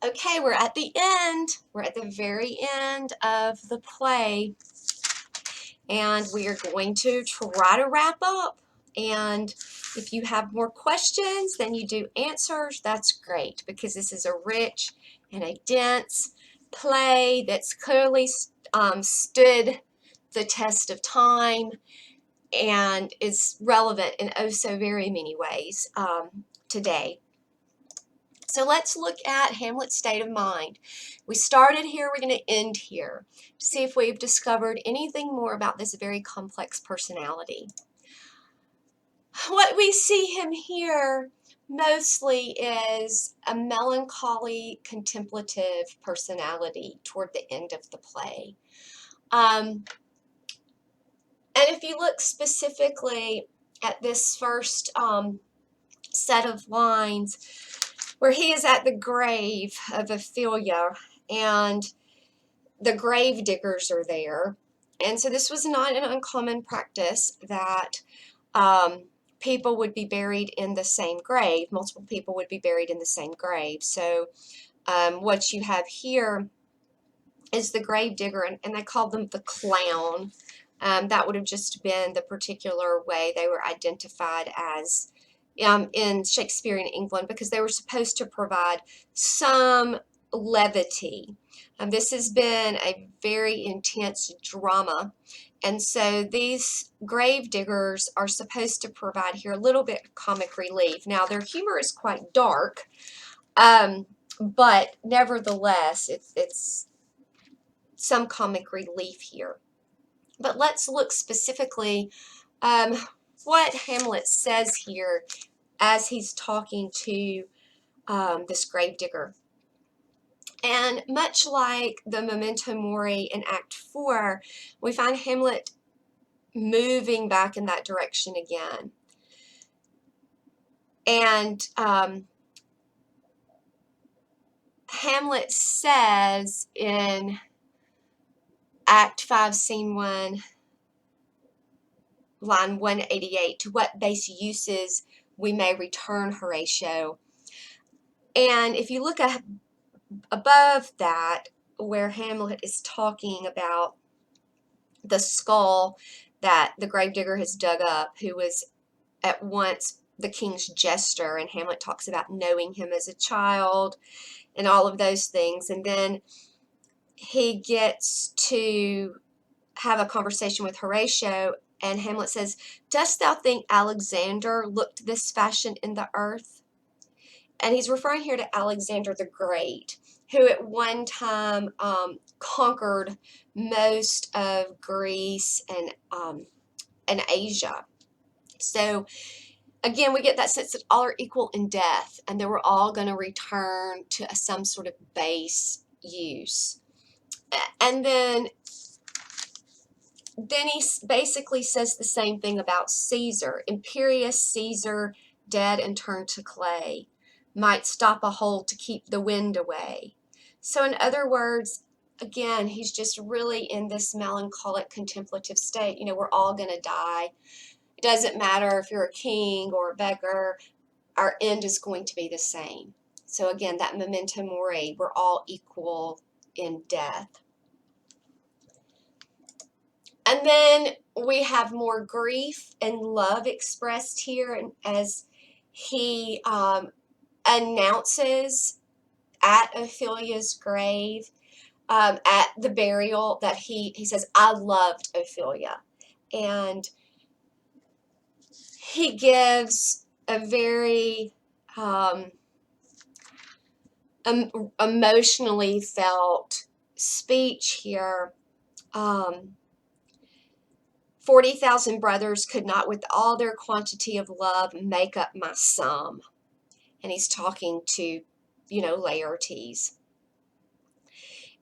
Okay, we're at the end. We're at the very end of the play, and we are going to try to wrap up. And if you have more questions than you do answers, that's great, because this is a rich and a dense play that's clearly stood the test of time and is relevant in oh so very many ways today. So let's look at Hamlet's state of mind. We started here, we're going to end here to see if we've discovered anything more about this very complex personality. What we see him here mostly is a melancholy, contemplative personality toward the end of the play. And if you look specifically at this first set of lines, where he is at the grave of Ophelia, and the grave diggers are there. And so this was not an uncommon practice that people would be buried in the same grave. Multiple people would be buried in the same grave. So what you have here is the grave digger, and they called them the clown. That would have just been the particular way they were identified as in Shakespearean England, because they were supposed to provide some levity. This has been a very intense drama, and so these grave diggers are supposed to provide here a little bit of comic relief. Now, their humor is quite dark, but nevertheless, it's some comic relief here. But let's look specifically what Hamlet says here as he's talking to this gravedigger. And much like the memento mori in Act 4, we find Hamlet moving back in that direction again. And Hamlet says in Act 5, Scene 1, line 188, to what base uses we may return, Horatio. And if you look at above that, where Hamlet is talking about the skull that the gravedigger has dug up, who was at once the king's jester, and Hamlet talks about knowing him as a child and all of those things. And then he gets to have a conversation with Horatio, and Hamlet says, "Dost thou think Alexander looked this fashion in the earth?" And he's referring here to Alexander the Great, who at one time conquered most of Greece and Asia. So again, we get that sense that all are equal in death, and they were all going to return to some sort of base use. And then he basically says the same thing about Caesar. Imperious Caesar, dead and turned to clay, might stop a hole to keep the wind away. So in other words, again, he's just really in this melancholic contemplative state. You know, we're all going to die. It doesn't matter if you're a king or a beggar, our end is going to be the same. So again, that memento mori, we're all equal in death. And then we have more grief and love expressed here, and as he announces at Ophelia's grave, at the burial, that he says, "I loved Ophelia." And he gives a very emotionally felt speech here. 40,000 brothers could not with all their quantity of love make up my sum. And he's talking to, Laertes.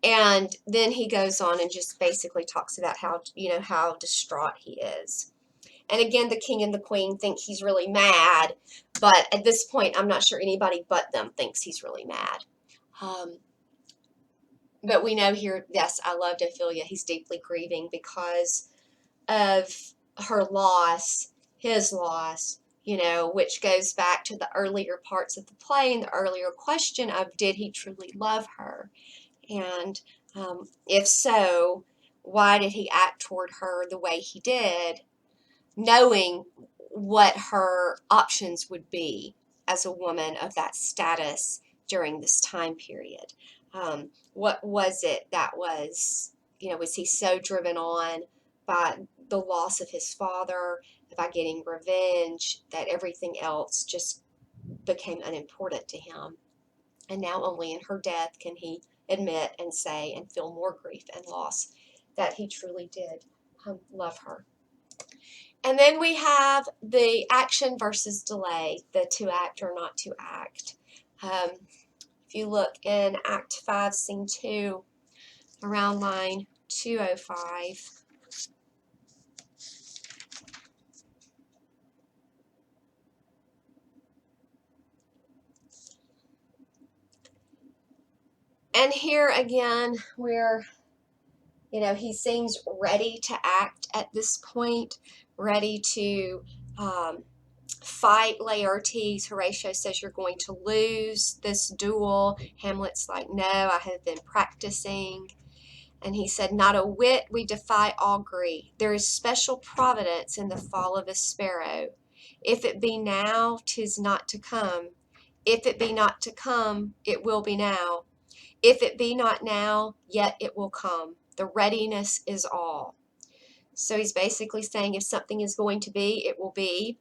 And then he goes on and just basically talks about how distraught he is. And again, the king and the queen think he's really mad, but at this point, I'm not sure anybody but them thinks he's really mad. But we know here, yes, I loved Ophelia. He's deeply grieving because of her loss, his loss, which goes back to the earlier parts of the play and the earlier question of, did he truly love her? And if so, why did he act toward her the way he did, knowing what her options would be as a woman of that status during this time period? What was it that was he so driven on by the loss of his father, by getting revenge, that everything else just became unimportant to him? And now only in her death can he admit and say and feel more grief and loss that he truly did love her. And then we have the action versus delay, the to act or not to act. If you look in Act 5, Scene 2, around line 205, and here again, he seems ready to act at this point, ready to fight Laertes. Horatio says, you're going to lose this duel. Hamlet's like, no, I have been practicing. And he said, not a whit we defy augury. There is special providence in the fall of a sparrow. If it be now, 'tis not to come. If it be not to come, it will be now. If it be not now, yet it will come. The readiness is all. So he's basically saying, if something is going to be, it will be.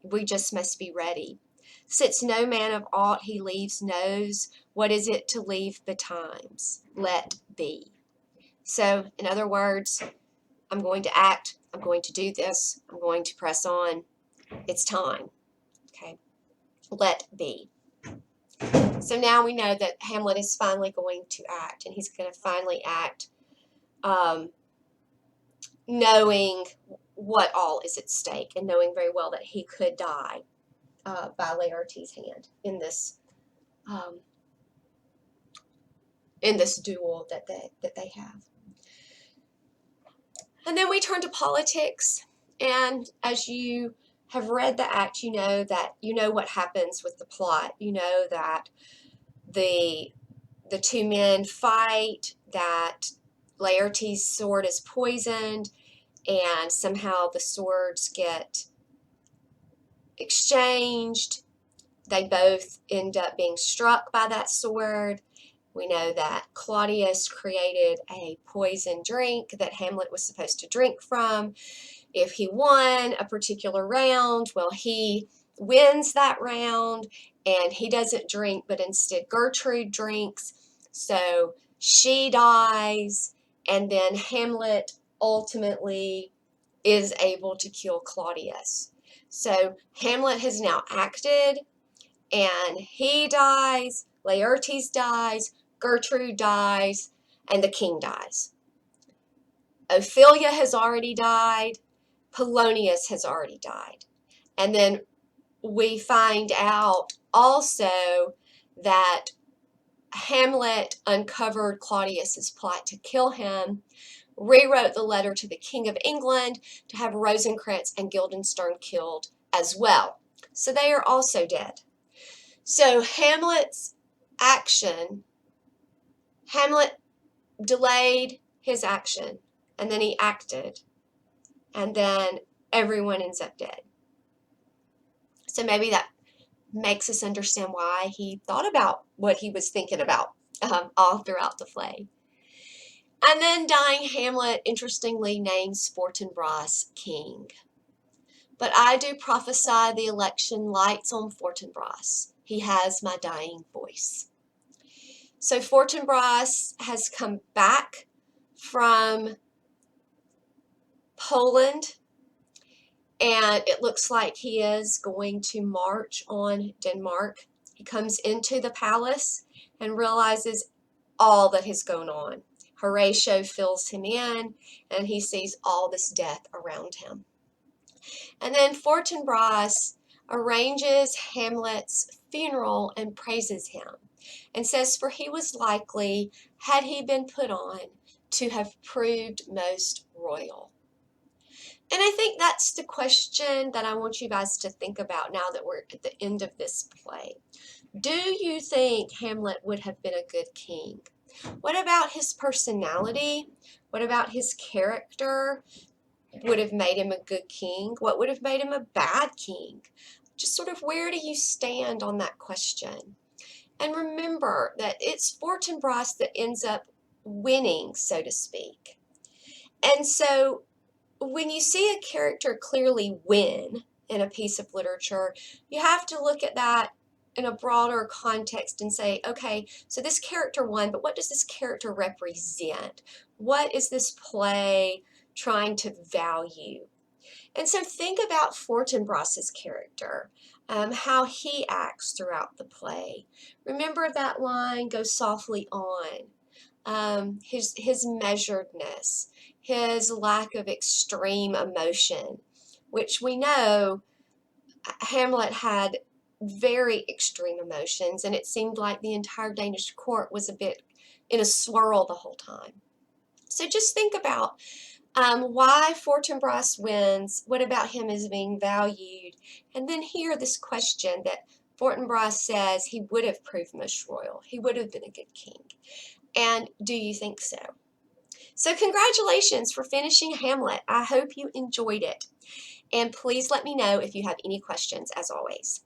We just must be ready. Since no man of aught he leaves knows, what is it to leave betimes? Let be. So, in other words, I'm going to act, I'm going to do this, I'm going to press on. It's time. Okay, let be. So now we know that Hamlet is finally going to act, and he's going to finally act knowing what all is at stake, and knowing very well that he could die by Laertes' hand in this duel that they have. And then we turn to politics, and as you have read the act, you know what happens with the plot. You know that the two men fight, that Laertes' sword is poisoned, and somehow the swords get exchanged. They both end up being struck by that sword. We know that Claudius created a poison drink that Hamlet was supposed to drink from. If he won a particular round, well, he wins that round, and he doesn't drink, but instead Gertrude drinks. So she dies, and then Hamlet ultimately is able to kill Claudius. So Hamlet has now acted, and he dies, Laertes dies, Gertrude dies, and the king dies. Ophelia has already died. Polonius has already died. And then we find out also that Hamlet uncovered Claudius's plot to kill him, rewrote the letter to the King of England to have Rosencrantz and Guildenstern killed as well. So they are also dead. So Hamlet's action, Hamlet delayed his action, and then he acted, and then everyone ends up dead. So maybe that makes us understand why he thought about what he was thinking about all throughout the play. And then dying Hamlet, interestingly, names Fortinbras king. But I do prophesy the election lights on Fortinbras. He has my dying voice. So Fortinbras has come back from Poland, and it looks like he is going to march on Denmark. He comes into the palace and realizes all that has gone on. Horatio fills him in, and he sees all this death around him. And then Fortinbras arranges Hamlet's funeral and praises him, and says, for he was likely, had he been put on, to have proved most royal. And I think that's the question that I want you guys to think about now that we're at the end of this play. Do you think Hamlet would have been a good king? What about his personality? What about his character would have made him a good king? What would have made him a bad king? Just sort of where do you stand on that question? And remember that it's Fortinbras that ends up winning, so to speak. And so when you see a character clearly win in a piece of literature, you have to look at that in a broader context and say, okay, so this character won, but what does this character represent? What is this play trying to value? And so think about Fortinbras's character, how he acts throughout the play. Remember that line, go softly on. His measuredness, his lack of extreme emotion, which we know Hamlet had very extreme emotions, and it seemed like the entire Danish court was a bit in a swirl the whole time. So just think about why Fortinbras wins, what about him is being valued, and then hear this question that Fortinbras says he would have proved most royal, he would have been a good king. And do you think so? So congratulations for finishing Hamlet. I hope you enjoyed it. And please let me know if you have any questions as always.